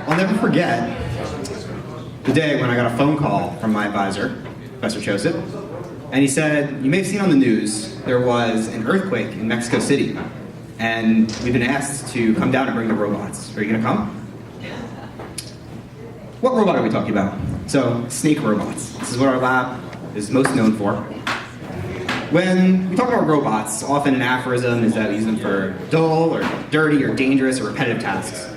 I'll never forget the day when I got a phone call from my advisor, Professor Joseph, and he said, you may have seen on the news, there was an earthquake in Mexico City, and we've been asked to come down and bring the robots. Are you gonna come? What robot are we talking about? So, snake robots. This is what our lab is most known for. When we talk about robots, often an aphorism is that we use them for dull or dirty or dangerous or repetitive tasks.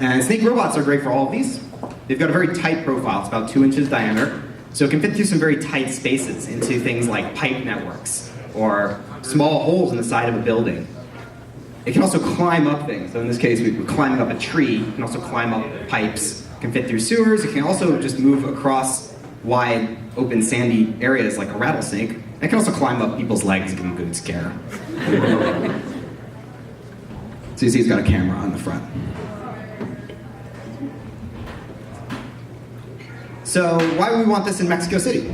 And snake robots are great for all of these. They've got a very tight profile, it's about 2 inches diameter, so it can fit through some very tight spaces into things like pipe networks or small holes in the side of a building. It can also climb up things, so in this case we're climbing up a tree, it can also climb up pipes, it can fit through sewers, it can also just move across wide, open, sandy areas like a rattlesnake. It can also climb up people's legs and give them a good scare. So you see it's got a camera on the front. So why would we want this in Mexico City?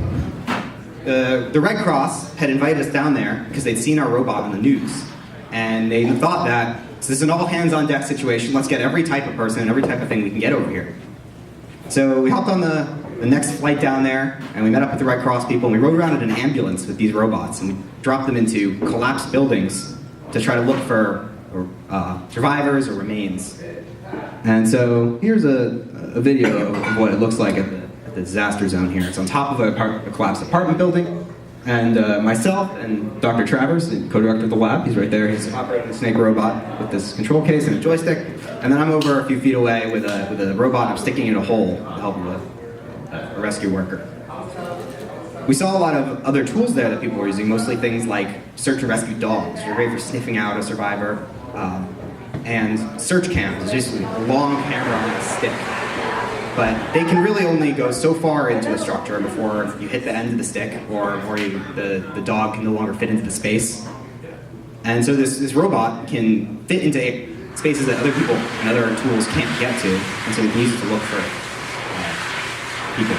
The Red Cross had invited us down there because they'd seen our robot on the news. And they thought that, so this is an all hands on deck situation, let's get every type of person and every type of thing we can get over here. So we hopped on the next flight down there, and we met up with the Red Cross people, and we rode around in an ambulance with these robots, and we dropped them into collapsed buildings to try to look for survivors or remains. And so here's a video of what it looks like at the disaster zone here. It's on top of a collapsed apartment building, and myself and Dr. Travers, the co-director of the lab, he's right there, he's operating the snake robot with this control case and a joystick, and then I'm over a few feet away with a robot I'm sticking in a hole to help with a rescue worker. We saw a lot of other tools there that people were using, mostly things like search and rescue dogs, which are great for sniffing out a survivor, and search cams, it's just a long camera on a stick. But they can really only go so far into a structure before you hit the end of the stick, or the dog can no longer fit into the space. And so this robot can fit into spaces that other people and other tools can't get to, and so we can use it to look for people.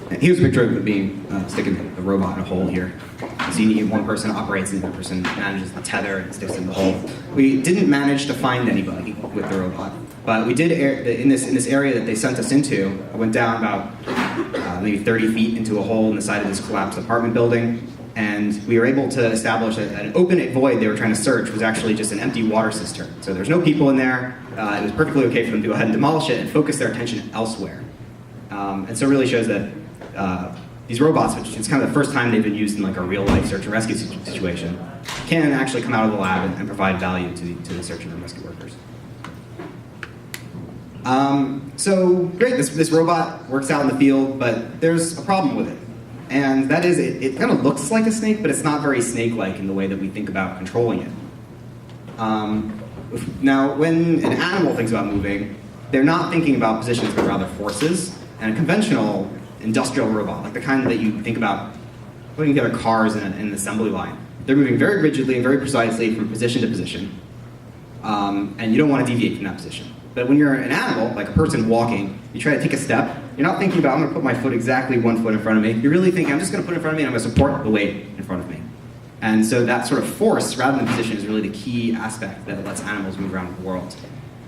And here's a picture of it being sticking the robot in a hole here. So you need one person operates and the other person manages the tether and sticks in the hole. We didn't manage to find anybody with the robot, but we did in this area that they sent us into. I went down about maybe 30 feet into a hole in the side of this collapsed apartment building, and we were able to establish that an open void they were trying to search was actually just an empty water cistern. So there's no people in there. It was perfectly okay for them to go ahead and demolish it and focus their attention elsewhere. And so it really shows that these robots, which is kind of the first time they've been used in like a real-life search and rescue situation, can actually come out of the lab and provide value to the search and rescue workers. So great, this robot works out in the field, but there's a problem with it. And that is, it kind of looks like a snake, but it's not very snake-like in the way that we think about controlling it. Now, when an animal thinks about moving, they're not thinking about positions, but rather forces. And a conventional industrial robot, like the kind that you think about putting together cars in an assembly line, they're moving very rigidly and very precisely from position to position. And you don't want to deviate from that position. But when you're an animal, like a person walking, you try to take a step, you're not thinking about, I'm going to put my foot exactly 1 foot in front of me. You're really thinking, I'm just going to put it in front of me and I'm going to support the weight in front of me. And so that sort of force, rather than position, is really the key aspect that lets animals move around the world.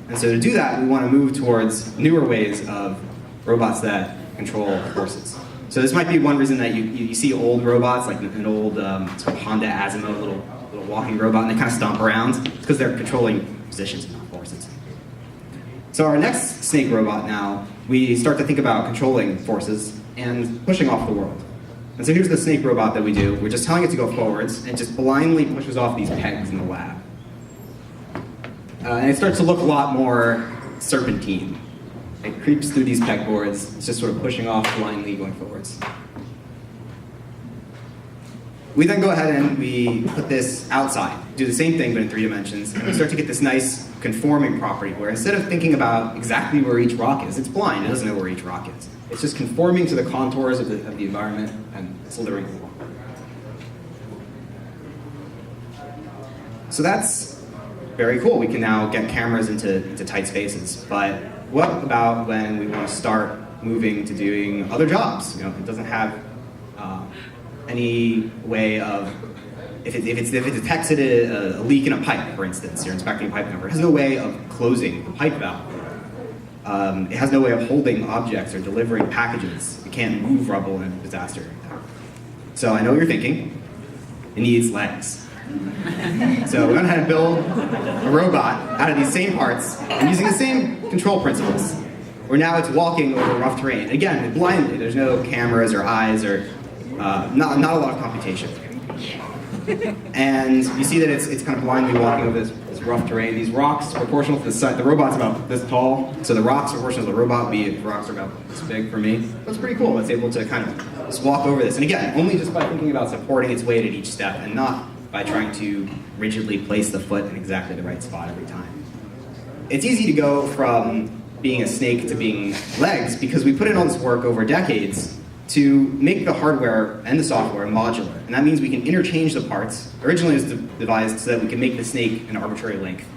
And so to do that, we want to move towards newer ways of robots that control forces. So this might be one reason that you see old robots, like an old sort of Honda Asimo, little walking robot, and they kind of stomp around. It's because they're controlling positions and not forces. So our next snake robot now, we start to think about controlling forces and pushing off the world. And so here's the snake robot that we do. We're just telling it to go forwards, and it just blindly pushes off these pegs in the lab. And it starts to look a lot more serpentine. It creeps through these pegboards. It's just sort of pushing off blindly, going forwards. We then go ahead and we put this outside, do the same thing but in 3 dimensions, and we start to get this nice conforming property where instead of thinking about exactly where each rock is, it's blind, it doesn't know where each rock is. It's just conforming to the contours of the environment and slithering along. So that's very cool. We can now get cameras into tight spaces, but what about when we want to start moving to doing other jobs? You know, it doesn't have any way of if it detected a leak in a pipe, for instance, you're inspecting a pipe cover, it has no way of closing the pipe valve. It has no way of holding objects or delivering packages. It can't move rubble in a disaster. So I know what you're thinking. It needs legs. So we went ahead and build a robot out of these same parts and using the same control principles. Where now it's walking over rough terrain. Again, blindly. There's no cameras or eyes or not a lot of computation. And you see that it's kind of blindly walking over this rough terrain. These rocks proportional to the size. The robot's about this tall, so the rocks proportional to the robot. The rocks are about this big for me. That's pretty cool. It's able to kind of just walk over this. And again, only just by thinking about supporting its weight at each step, and not by trying to rigidly place the foot in exactly the right spot every time. It's easy to go from being a snake to being legs because we put in all this work over decades to make the hardware and the software modular. And that means we can interchange the parts. Originally it was devised so that we can make the snake an arbitrary length.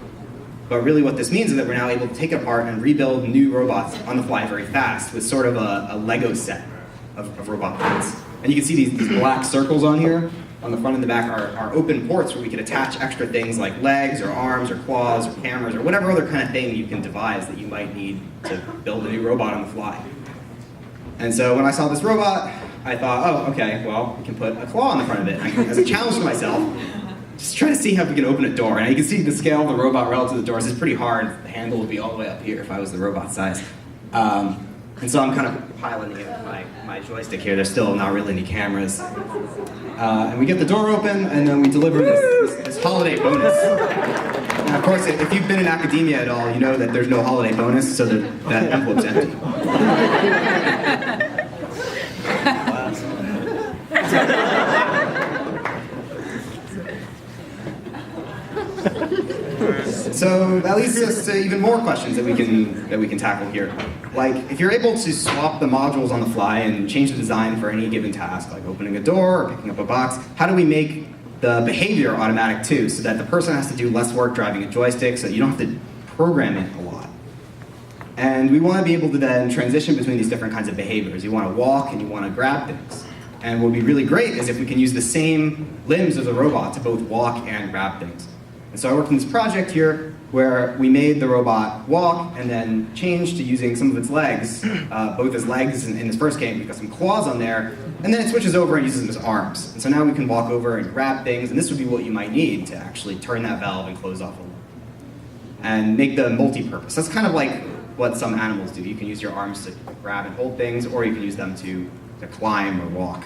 But really what this means is that we're now able to take it apart and rebuild new robots on the fly very fast with sort of a Lego set of robot parts. And you can see these black circles on here. On the front and the back are open ports where we can attach extra things like legs or arms or claws or cameras or whatever other kind of thing you can devise that you might need to build a new robot on the fly. And so when I saw this robot, I thought, oh, okay, well, we can put a claw on the front of it. And as a challenge to myself, just try to see how we can open a door. And you can see the scale of the robot relative to the doors is pretty hard. The handle would be all the way up here if I was the robot size. And so I'm kind of piloting it with my joystick here. There's still not really any cameras. And we get the door open, and then we deliver this holiday bonus. And of course, if you've been in academia at all, you know that there's no holiday bonus, so that envelope's empty. So that leads us to even more questions that we can tackle here. Like, if you're able to swap the modules on the fly and change the design for any given task, like opening a door or picking up a box, how do we make the behavior automatic too, so that the person has to do less work driving a joystick, so you don't have to program it a lot? And we want to be able to then transition between these different kinds of behaviors. You want to walk and you want to grab things. And what would be really great is if we can use the same limbs of the robot to both walk and grab things. And so I worked on this project here where we made the robot walk and then changed to using some of its legs, both as legs in this first game. We've got some claws on there, and then it switches over and uses them as arms. And so now we can walk over and grab things, and this would be what you might need to actually turn that valve and close off a loop. And make the multi-purpose. That's kind of like what some animals do. You can use your arms to grab and hold things, or you can use them to climb or walk.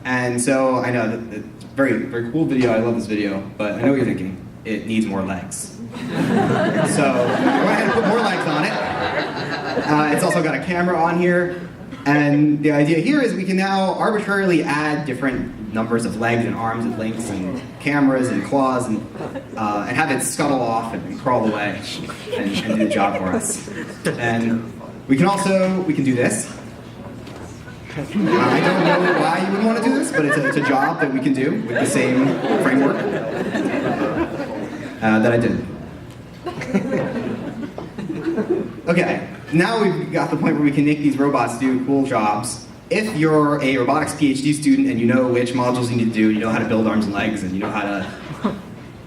And so I know that it's a very, very cool video. I love this video, but I know what you're thinking. It needs more legs. So go ahead and put more legs on it. It's also got a camera on here. And the idea here is we can now arbitrarily add different numbers of legs and arms and links and cameras and claws and have it scuttle off and crawl away and do the job for us. And we can do this. I don't know why you would want to do this, but it's a job that we can do with the same framework that I did. Okay, now we've got the point where we can make these robots do cool jobs. If you're a robotics PhD student and you know which modules you need to do, you know how to build arms and legs, and you know how to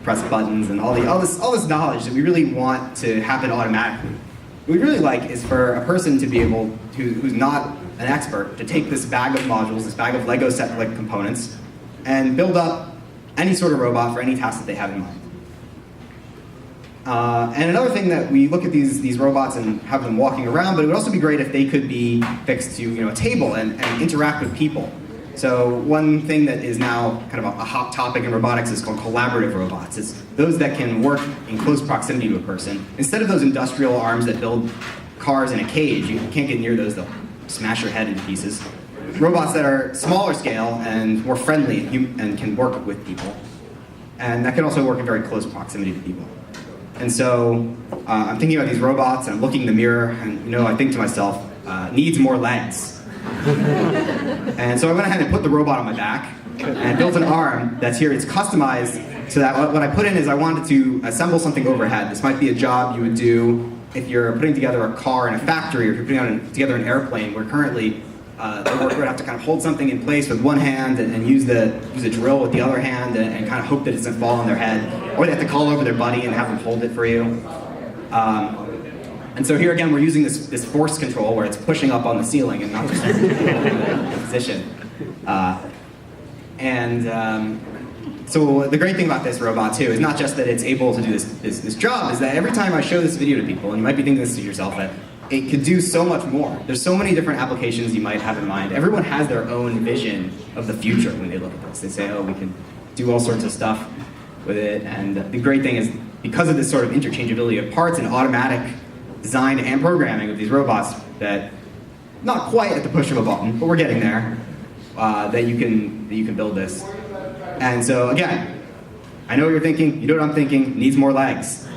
press buttons and all this knowledge that we really want to happen automatically. What we really like is for a person to be able to, who's not an expert, to take this bag of modules, this bag of Lego set-like components, and build up any sort of robot for any task that they have in mind. And another thing that we look at these robots and have them walking around, but it would also be great if they could be fixed to a table and interact with people. So one thing that is now kind of a hot topic in robotics is called collaborative robots. It's those that can work in close proximity to a person. Instead of those industrial arms that build cars in a cage, you can't get near those, they'll smash your head into pieces. Robots that are smaller scale and more friendly and can work with people. And that can also work in very close proximity to people. And so I'm thinking about these robots and I'm looking in the mirror and I think to myself, needs more legs. And so I went ahead and put the robot on my back and built an arm that's here. It's customized so that what I put in is I wanted to assemble something overhead. This might be a job you would do if you're putting together a car in a factory or if you're putting together an airplane where currently the worker would have to kind of hold something in place with one hand and use a drill with the other hand and kind of hope that it doesn't fall on their head. Or they have to call over their buddy and have them hold it for you. And so here again, we're using this force control where it's pushing up on the ceiling and not just the position. So the great thing about this robot too is not just that it's able to do this job, is that every time I show this video to people, and you might be thinking this to yourself, that it could do so much more. There's so many different applications you might have in mind. Everyone has their own vision of the future when they look at this. They say, oh, we can do all sorts of stuff with it. And the great thing is, because of this sort of interchangeability of parts and automatic design and programming of these robots, that not quite at the push of a button, but we're getting there, that you can build this. And so again, I know what you're thinking, you know what I'm thinking, needs more legs.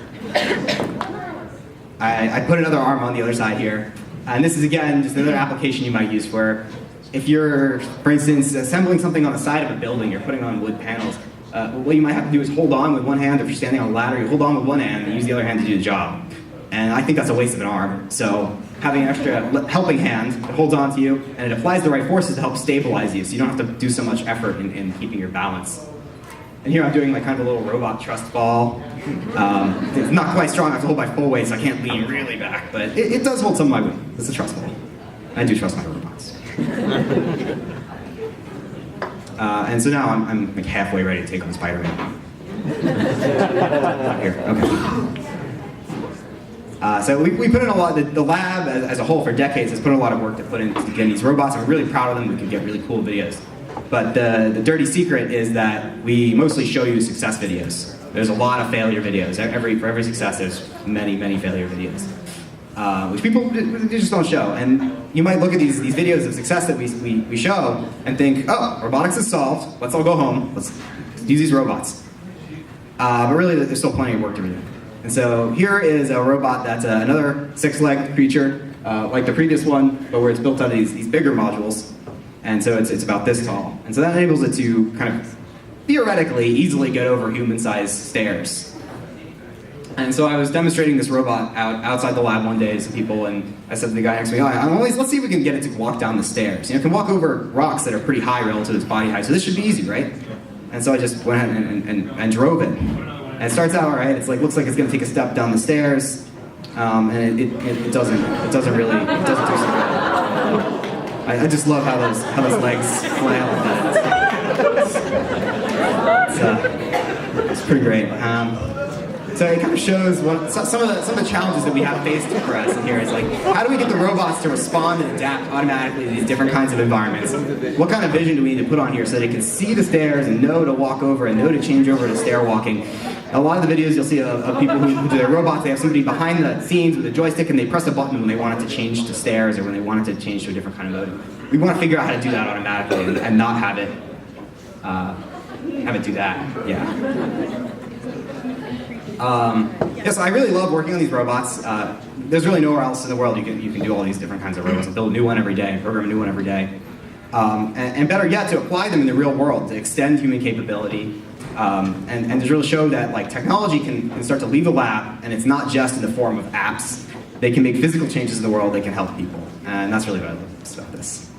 I put another arm on the other side here. And this is, again, just another application you might use where if you're, for instance, assembling something on the side of a building, you're putting on wood panels, what you might have to do is hold on with one hand. If you're standing on a ladder, you hold on with one hand and use the other hand to do the job. And I think that's a waste of an arm. So having an extra helping hand that holds on to you, and it applies the right forces to help stabilize you, so you don't have to do so much effort in keeping your balance. And here I'm doing like kind of a little robot trust ball. It's not quite strong enough to hold my full weight, so I can't lean really back, but it does hold some of my weight. It's a trust ball. I do trust my robots. And so now I'm like halfway ready to take on Spider-Man. Here, okay. So we put in a lot, the lab as a whole for decades has put in a lot of work to put into getting these robots, and we're really proud of them. We can get really cool videos. But the dirty secret is that we mostly show you success videos. There's a lot of failure videos. For every success, there's many, many failure videos, which people just don't show. And you might look at these videos of success that we show and think, oh, robotics is solved. Let's all go home. Let's use these robots. But really, there's still plenty of work to do. And so here is a robot that's another 6-legged creature, like the previous one, but where it's built out of these bigger modules. And so it's about this tall. And so that enables it to kind of theoretically easily get over human-sized stairs. And so I was demonstrating this robot outside the lab one day to some people, and I said to the guy next to me, let's see if we can get it to walk down the stairs. You know, it can walk over rocks that are pretty high relative to its body height, so this should be easy, right? And so I just went ahead and drove it. And it starts out all right. It's like, looks like it's going to take a step down the stairs, and it doesn't do so well. I just love how those legs flail. It's pretty great. So it kind of shows some of the challenges that we have faced for us in here. Is like, how do we get the robots to respond and adapt automatically to these different kinds of environments? What kind of vision do we need to put on here so they can see the stairs and know to walk over and know to change over to stair walking? A lot of the videos you'll see of people who do their robots, they have somebody behind the scenes with a joystick and they press a button when they want it to change to stairs or when they want it to change to a different kind of mode. We want to figure out how to do that automatically and not have it do that. Yeah. So I really love working on these robots. There's really nowhere else in the world you can do all these different kinds of robots and build a new one every day, program a new one every day. And better yet, to apply them in the real world, to extend human capability. And to really show that like technology can start to leave the lab, and it's not just in the form of apps. They can make physical changes in the world that can help people. And that's really what I love about this.